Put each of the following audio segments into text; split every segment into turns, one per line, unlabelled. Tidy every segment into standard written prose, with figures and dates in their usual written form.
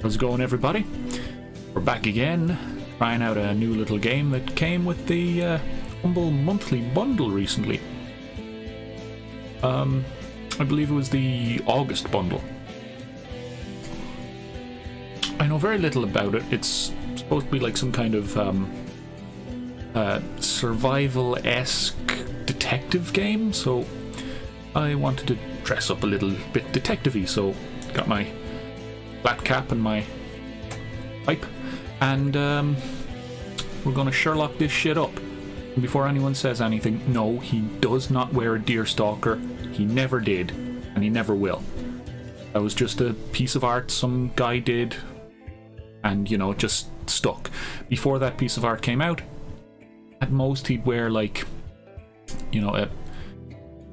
How's it going, everybody? We're back again, trying out a new little game that came with the Humble Monthly Bundle recently. I believe it was the August bundle. I know very little about it. It's supposed to be like some kind of survival-esque detective game, so I wanted to dress up a little bit detective-y, so got my flat cap and my pipe, and we're gonna Sherlock this shit up. And before anyone says anything, no, he does not wear a deerstalker. He never did, and he never will. That was just a piece of art some guy did, and you know, it just stuck. Before that piece of art came out, at most he'd wear like, you know, a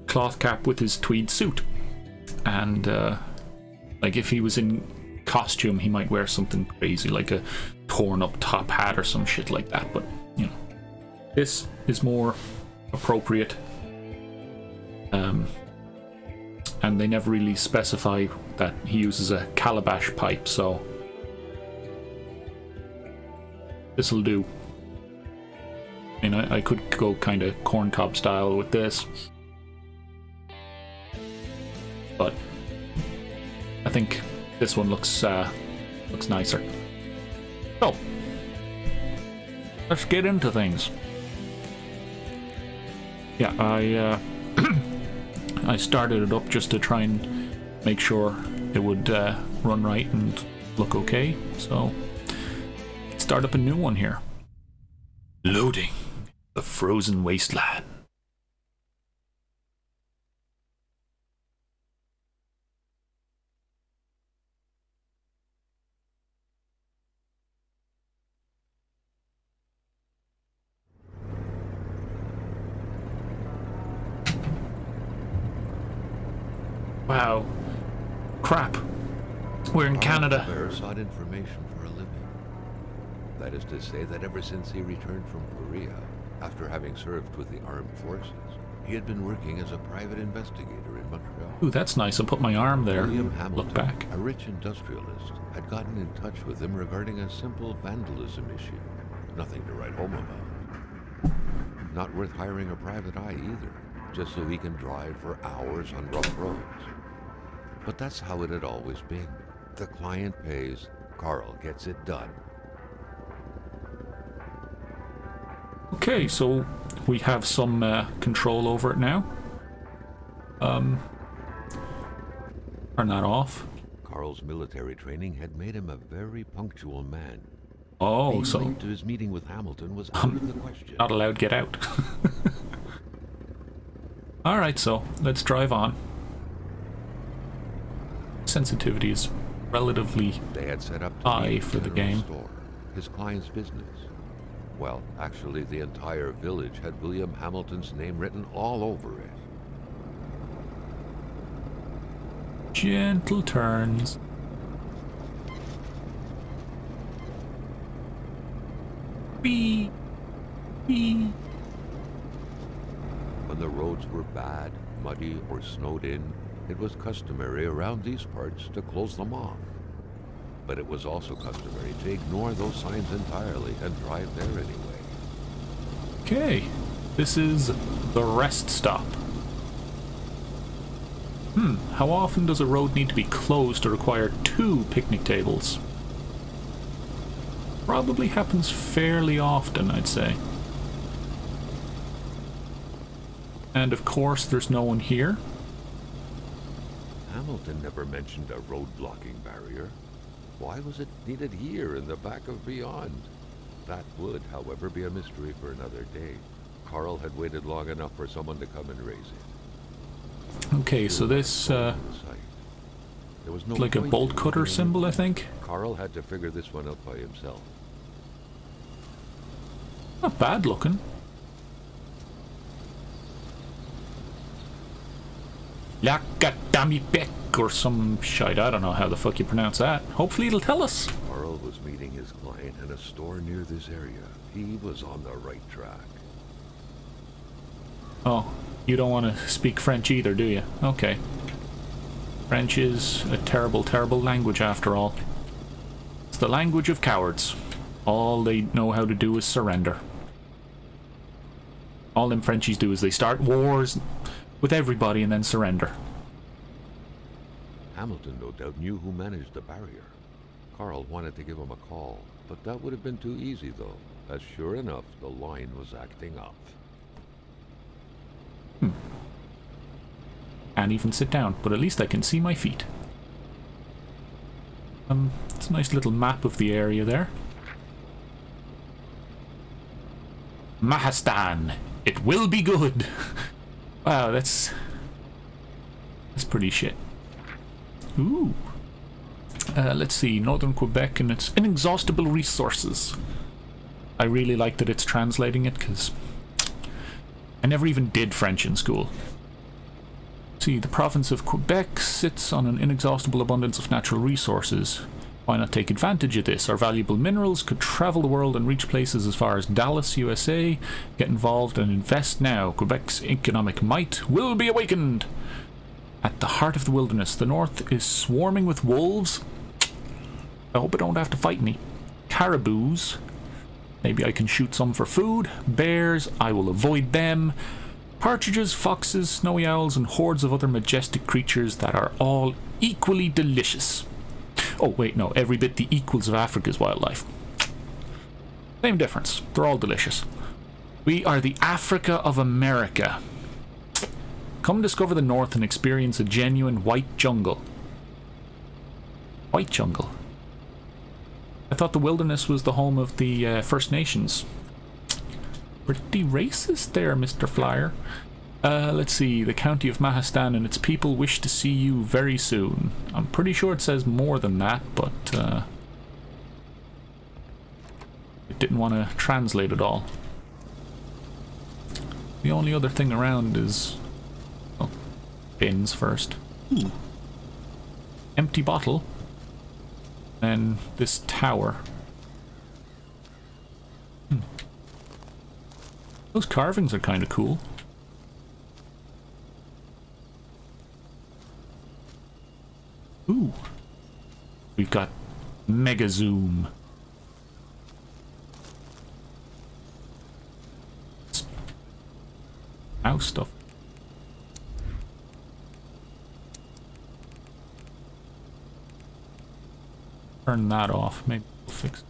cloth cap with his tweed suit, and like if he was in costume he might wear something crazy like a torn up top hat or some shit like that, but you know, this is more appropriate. And they never really specify that he uses a calabash pipe, so this'll do. I mean, I could go kind of corncob style with this, but I think this one looks nicer. So let's get into things. Yeah, I started it up just to try and make sure it would run right and look okay. So start up a new one here. Loading the frozen wasteland. Wow. Crap. We're in Canada.
Sought information for a living. That is to say that ever since he returned from Korea, after having served with the armed forces, he had been working as a private investigator in Montreal.
Ooh, that's nice. I'll put my arm there.
William Hamilton,
look back.
a rich industrialist, had gotten in touch with him regarding a simple vandalism issue. Nothing to write home about. Not worth hiring a private eye either, just so he can drive for hours on rough roads. But that's how it had always been. The client pays, Carl gets it done.
Okay, so we have some control over it now. Turn that off.
Carl's military training had made him a very punctual man.
Oh,
Being
so
late to his meeting with Hamilton was out of the question.
Not allowed to get out. Alright, so let's drive on. Sensitivity is relatively
they had set up
high for the game.
Store, his client's business. Well, actually, the entire village had William Hamilton's name written all over it.
Gentle turns. Beep. Beep.
When the roads were bad, muddy, or snowed in, it was customary around these parts to close them off. But it was also customary to ignore those signs entirely and drive there anyway.
Okay, this is the rest stop. How often does a road need to be closed to require 2 picnic tables? Probably happens fairly often, I'd say. And of course, there's no one here.
Hamilton never mentioned a road-blocking barrier. Why was it needed here in the back of Beyond? That would, however, be a mystery for another day. Carl had waited long enough for someone to come and raise it.
Okay, so this,
There was no
like a
point
bolt
in
cutter
doing
symbol, I
anything.
think.
Carl had to figure this one out by himself.
Not bad looking. Lakadamipek or some shite. I don't know how the fuck you pronounce that. Hopefully it'll tell us.
Carl was meeting his client in a store near this area. He was on the right track.
Oh, You don't want to speak French either, do you? Okay. French is a terrible, terrible language after all. It's the language of cowards. All they know how to do is surrender. All them Frenchies do is they start wars with everybody and then surrender.
Hamilton no doubt knew who managed the barrier. Carl wanted to give him a call, but that would have been too easy though, as sure enough the line was acting up.
Can't even sit down, but at least I can see my feet. It's a nice little map of the area there. Mahastan, it will be good. Wow, that's pretty shit. Ooh. Let's see, Northern Quebec and its inexhaustible resources. I really like that it's translating it, because I never even did French in school. See, the province of Quebec sits on an inexhaustible abundance of natural resources. Why not take advantage of this? Our valuable minerals could travel the world and reach places as far as Dallas, USA. Get involved and invest now. Quebec's economic might will be awakened. At the heart of the wilderness, the north is swarming with wolves. I hope I don't have to fight any. Caribous. Maybe I can shoot some for food. Bears, I will avoid them. Partridges, foxes, snowy owls, and hordes of other majestic creatures that are all equally delicious. Oh, wait, no. Every bit the equals of Africa's wildlife. Same difference. They're all delicious. We are the Africa of America. Come discover the north and experience a genuine white jungle. White jungle? I thought the wilderness was the home of the First Nations. Pretty racist there, Mr. Flyer. Let's see. The county of Mahastan and its people wish to see you very soon. I'm pretty sure it says more than that, but it didn't want to translate it all. The only other thing around is... oh, bins first. Ooh. Empty bottle. And this tower. Those carvings are kind of cool. Ooh. We've got Mega Zoom. Mouse stuff. Turn that off. Maybe we'll fix it.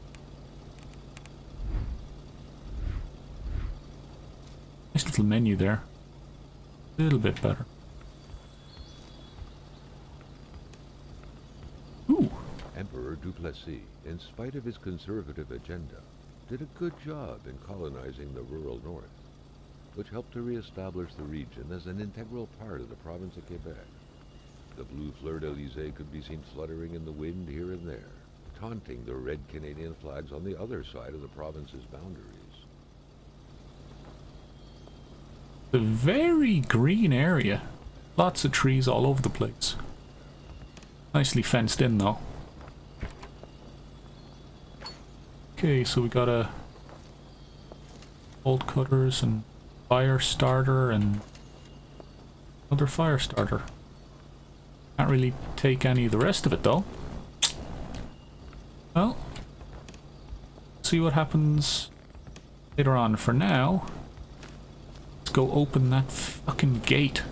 Nice little menu there. A little bit better. Ooh.
Emperor Duplessis, in spite of his conservative agenda, did a good job in colonizing the rural north, which helped to re-establish the region as an integral part of the province of Quebec. The blue fleur-de-lis could be seen fluttering in the wind here and there, taunting the red Canadian flags on the other side of the province's boundaries.
A very green area. Lots of trees all over the place. Nicely fenced in though. Okay, so we got a bolt cutters and fire starter and another fire starter. Can't really take any of the rest of it though. Well, see what happens later on. For now, let's go open that fucking gate.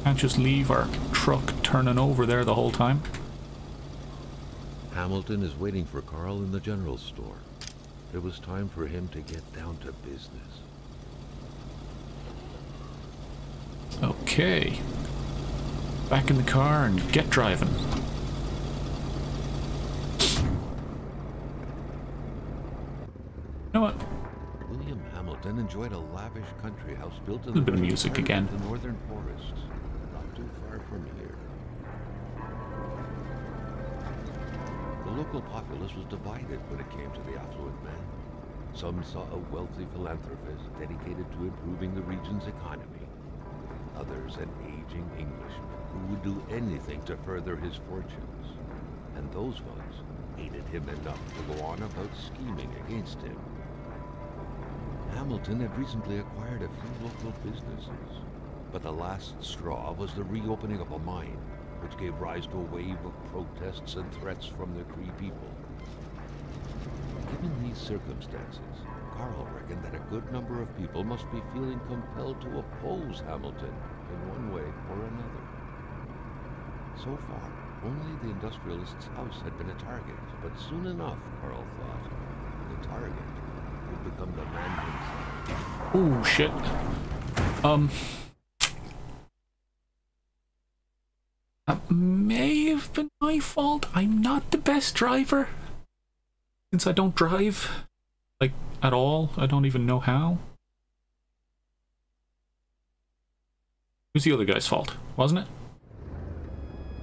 Can't just leave our truck turning over there the whole time.
Hamilton is waiting for Carl in the general store. It was time for him to get down to business.
Okay. Back in the car and get driving. You know what?
William Hamilton enjoyed a lavish country house built in
A little bit of music again.
The northern forests, not too far from here. The local populace was divided when it came to the affluent man. Some saw a wealthy philanthropist dedicated to improving the region's economy. Others an aging Englishman who would do anything to further his fortunes. And those ones hated him enough to go on about scheming against him. Hamilton had recently acquired a few local businesses, but the last straw was the reopening of a mine, which gave rise to a wave of protests and threats from the Cree people. Given these circumstances, Carl reckoned that a good number of people must be feeling compelled to oppose Hamilton in one way or another. So far, only the industrialist's house had been a target, but soon enough, Carl thought, the target would become the man himself.
Oh, shit. That may have been my fault. I'm not the best driver. Since I don't drive, like, at all. I don't even know how. It was the other guy's fault, wasn't it?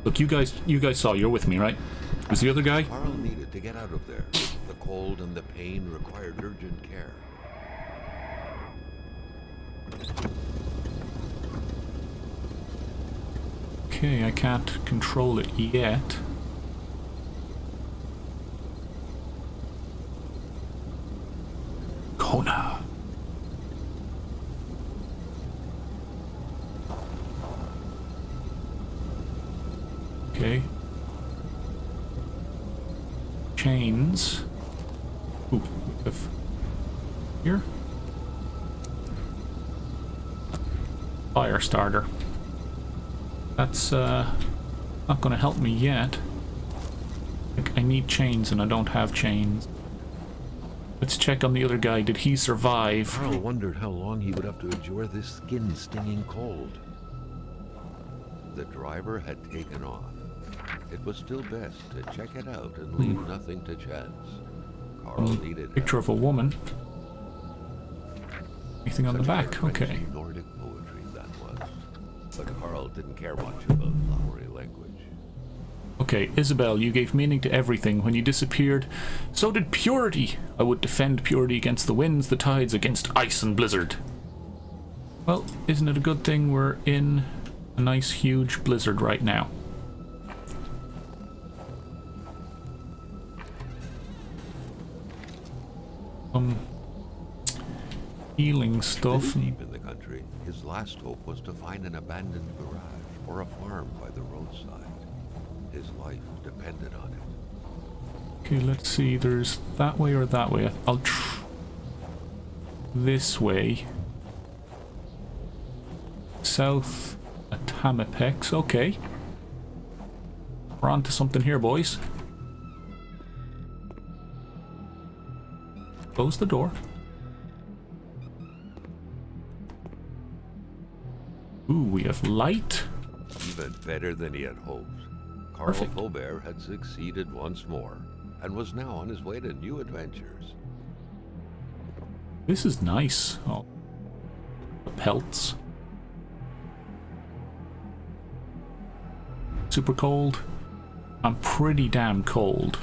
Look, you guys saw, you're with me, right? It was the other guy?
Carl needed to get out of there. The cold and the pain required urgent care.
Okay, I can't control it yet. Kona. Okay. Chains. Ooh, we have here. Fire starter. That's not gonna help me yet. I need chains and I don't have chains. Let's check on the other guy. Did he survive?
Carl wondered how long he would have to endure this skin-stinging cold. The driver had taken off. It was still best to check it out and leave nothing to chance. Carl needed
picture of a woman. Anything on the back? Okay.
Nordic poetry that was. But Carl didn't care much about flowery language.
Okay, Isabel, you gave meaning to everything. When you disappeared, so did purity. I would defend purity against the winds, the tides, against ice and blizzard. Well, isn't it a good thing we're in a nice huge blizzard right now? Healing stuff.
Deep in the country, his last hope was to find an abandoned garage or a farm by the roadside. His life depended on it.
Okay, let's see. There's that way or that way. I'll this way. South Atamapex. Okay. We're on to something here, boys. Close the door. Ooh, we have light.
Even better than he had hoped. Carl Faubert had succeeded once more, and was now on his way to new adventures.
This is nice. Oh, the pelts. Super cold. I'm pretty damn cold.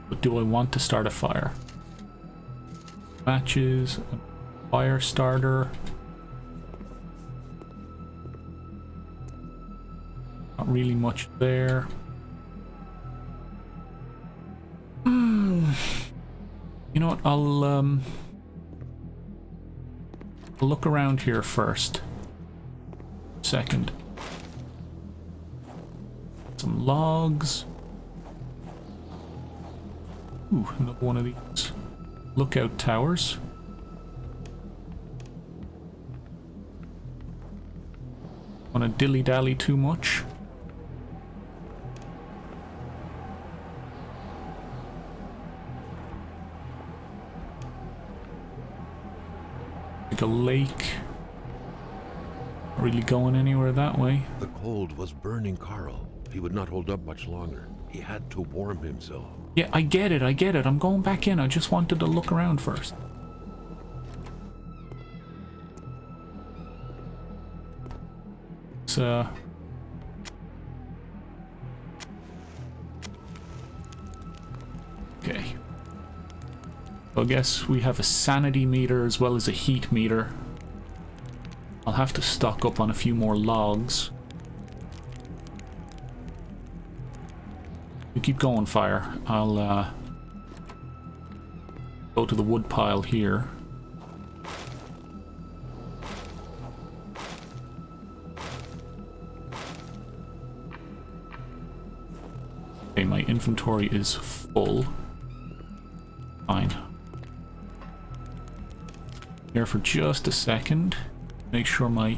But do I want to start a fire? Matches, a fire starter. Not really much there. You know what? I'll look around here first. Second. Some logs. Ooh, another one of these lookout towers. Wanna dilly-dally too much? Like a lake. Not really going anywhere that way.
The cold was burning Carl. He would not hold up much longer. He had to warm himself.
Yeah, I get it, I get it. I'm going back in. I just wanted to look around first. It's, okay. So I guess we have a sanity meter as well as a heat meter. I'll have to stock up on a few more logs. You keep going, fire. I'll Go to the wood pile here. Okay, my inventory is full. Fine. Here for just a second. Make sure my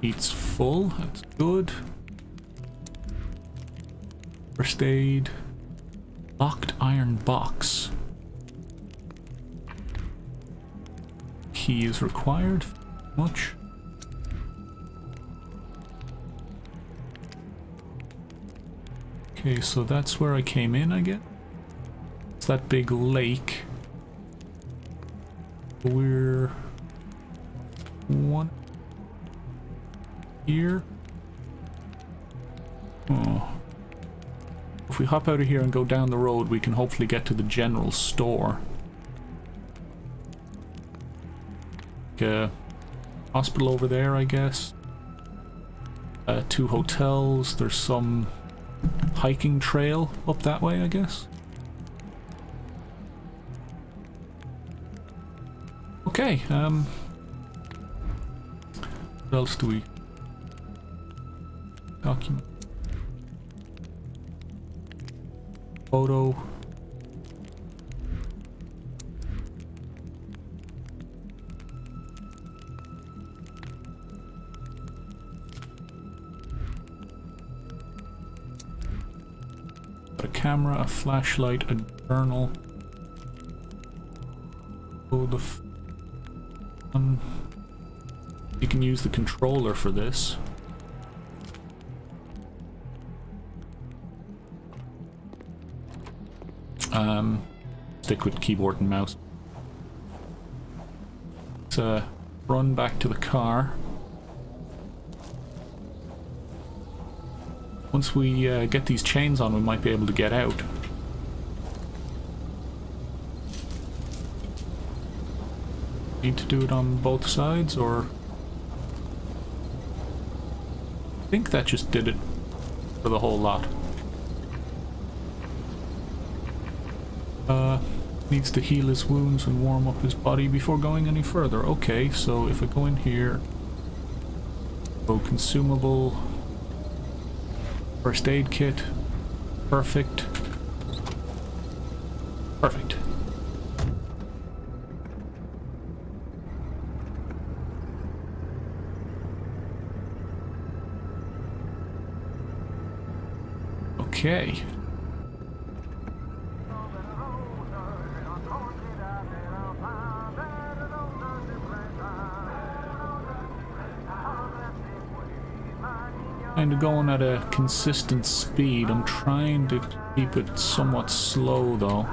heat's full. That's good. First aid. Locked iron box. Key is required. Much. Okay, so that's where I came in, I guess. It's that big lake. We're one here. Oh. If we hop out of here and go down the road, we can hopefully get to the general store. Hospital over there, I guess. 2 hotels. There's some hiking trail up that way, I guess. Okay, what else do we document? Photo. Got a camera, a flashlight, a journal. Oh, the you can use the controller for this. Stick with keyboard and mouse. Let's run back to the car. Once we get these chains on, we might be able to get out. Need to do it on both sides, or I think that just did it for the whole lot. Needs to heal his wounds and warm up his body before going any further. Okay, so if I go in here, go consumable, first aid kit, perfect, perfect. Okay. Kind of going at a consistent speed. I'm trying to keep it somewhat slow though.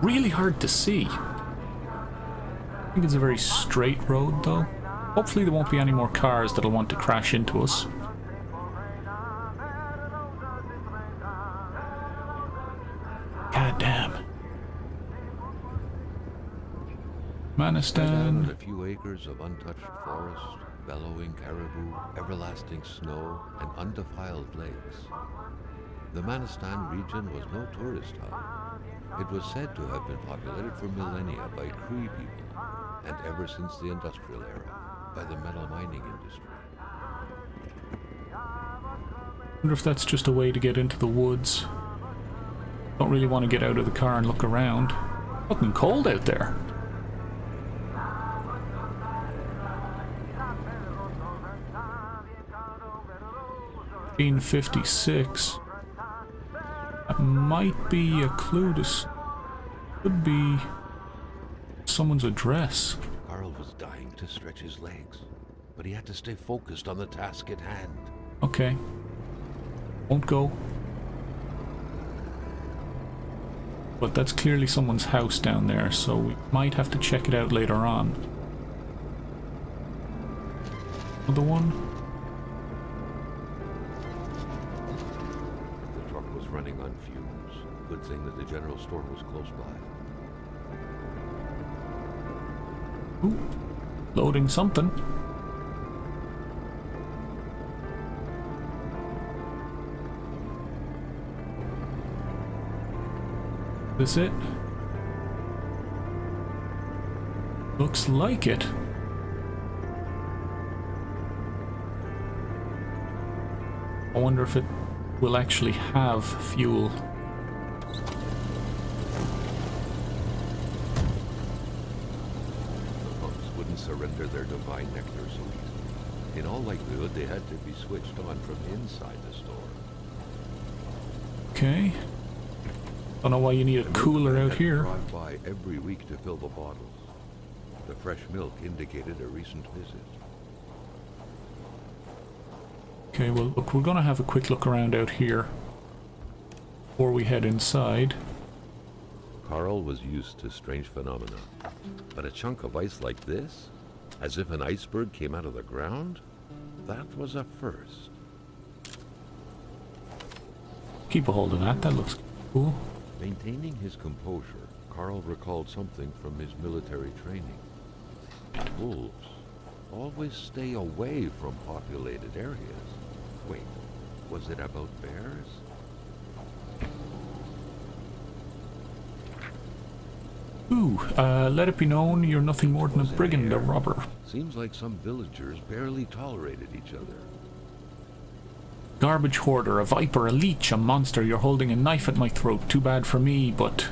Really hard to see. I think it's a very straight road though. Hopefully there won't be any more cars that'll want to crash into us. God damn. Manistan.
A few acres of untouched forest, bellowing caribou, everlasting snow, and undefiled lakes. The Manistan region was no tourist hub. It was said to have been populated for millennia by Cree people, and ever since the industrial era, by the metal mining industry.
I wonder if that's just a way to get into the woods. Don't really want to get out of the car and look around. Fucking cold out there. $15.56. That might be a clue to... Could be someone's address.
Carl was dying to stretch his legs, but he had to stay focused on the task at hand.
Okay. Won't go. But that's clearly someone's house down there, so we might have to check it out later on. Another one?
The truck was running on fumes. Good thing that the general store was close by.
Ooh. Loading something. This it? Looks like it. I wonder if it will actually have fuel.
The monks wouldn't surrender their divine nectar so easily. In all likelihood, they had to be switched on from inside the store.
Okay. Don't know why you need a cooler out here.
Drive by every week to fill the bottles. The fresh milk indicated a recent visit.
Okay, well, look, we're gonna have a quick look around out here before we head inside.
Carl was used to strange phenomena, but a chunk of ice like this, as if an iceberg came out of the ground, that was a first.
Keep a hold of that, that looks cool.
Maintaining his composure, Carl recalled something from his military training. Wolves always stay away from populated areas. Wait, was it about bears?
Ooh, let it be known you're nothing more than a brigand, a robber.
Seems like some villagers barely tolerated each other.
Garbage hoarder, a viper, a leech, a monster. You're holding a knife at my throat. Too bad for me, but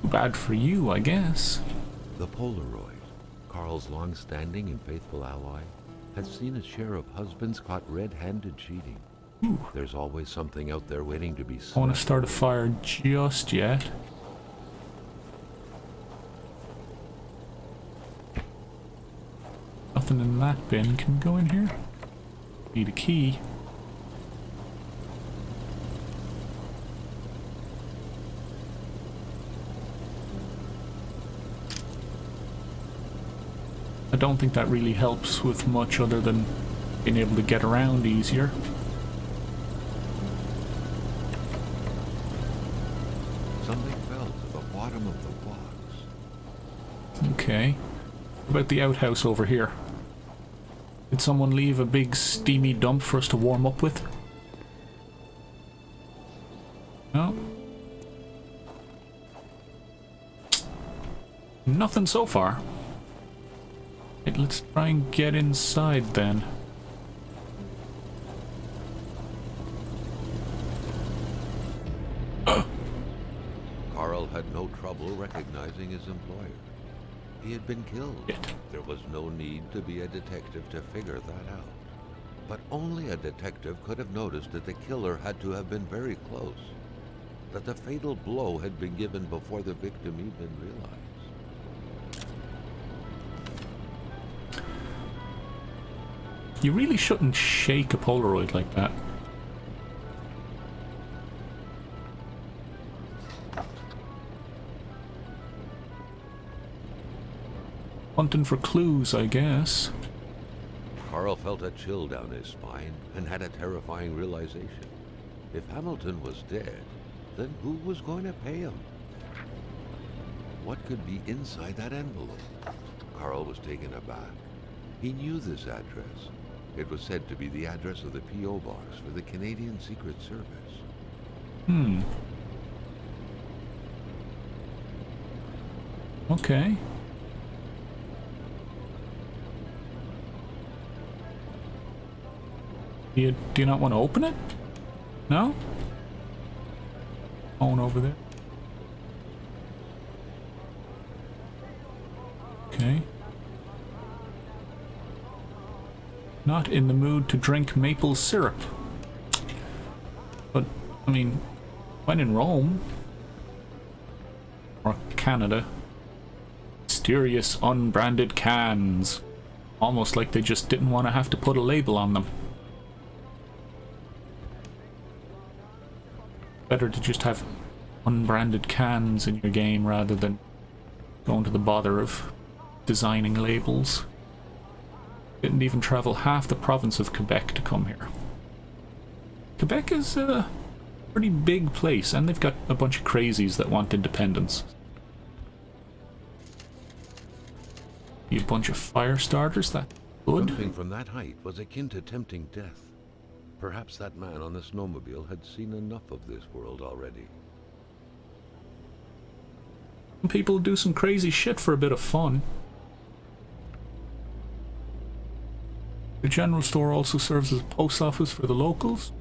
too bad for you, I guess.
The Polaroid, Carl's long-standing and faithful ally, had seen a share of husbands caught red-handed cheating.
Ooh.
There's always something out there waiting to be
I want to start a fire just yet. Nothing in that bin. Can we go in here? Need a key. I don't think that really helps with much other than being able to get around easier.
Something fell to the bottom of the box.
Okay. What about the outhouse over here? Did someone leave a big steamy dump for us to warm up with? No. Nothing so far. Right, let's try and get inside then.
Carl had no trouble recognizing his employer. He had been killed. There was no need to be a detective to figure that out. But only a detective could have noticed that the killer had to have been very close. That the fatal blow had been given before the victim even realized.
You really shouldn't shake a Polaroid like that. Hunting for clues, I guess.
Carl felt a chill down his spine and had a terrifying realization. If Hamilton was dead, then who was going to pay him? What could be inside that envelope? Carl was taken aback. He knew this address. It was said to be the address of the P.O. box for the Canadian Secret Service.
Okay. Do you not want to open it? No? Phone over there. Okay. Not in the mood to drink maple syrup. But, I mean, when in Rome or Canada, mysterious unbranded cans. Almost like they just didn't want to have to put a label on them. Better to just have unbranded cans in your game rather than going to the bother of designing labels. Didn't even travel half the province of Quebec to come here. Quebec is a pretty big place, and they've got a bunch of crazies that want independence. A bunch of fire starters, that's good.
Jumping from that height was akin to tempting death. Perhaps that man on the snowmobile had seen enough of this world already.
People do some crazy shit for a bit of fun. The general store also serves as a post office for the locals.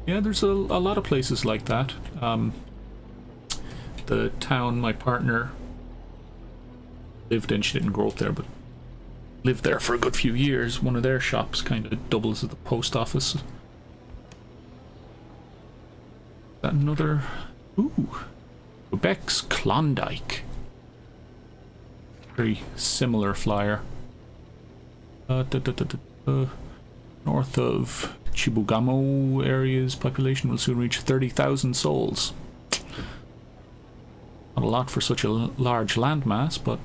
Yeah, there's a lot of places like that. The town my partner lived in, she didn't grow up there, but lived there for a good few years. One of their shops kind of doubles as the post office. Is that another? Ooh, Quebec's Klondike. Very similar flyer. North of Chibougamau area's population will soon reach 30,000 souls. Not a lot for such a large landmass, but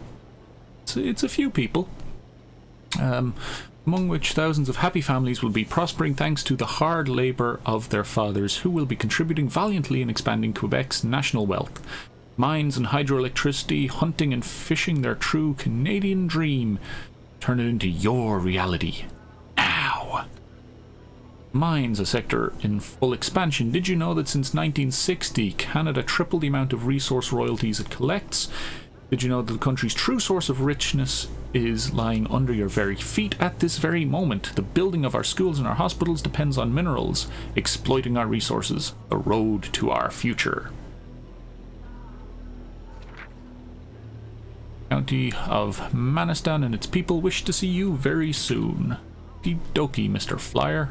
it's a few people. Among which thousands of happy families will be prospering thanks to the hard labour of their fathers, who will be contributing valiantly in expanding Quebec's national wealth. Mines and hydroelectricity, hunting and fishing, their true Canadian dream. Turn it into your reality. Now! Mines, a sector in full expansion. Did you know that since 1960, Canada tripled the amount of resource royalties it collects? Did you know that the country's true source of richness is lying under your very feet at this very moment? The building of our schools and our hospitals depends on minerals, exploiting our resources, the road to our future. County of Manastan and its people wish to see you very soon. Okie dokie, Mr. Flyer.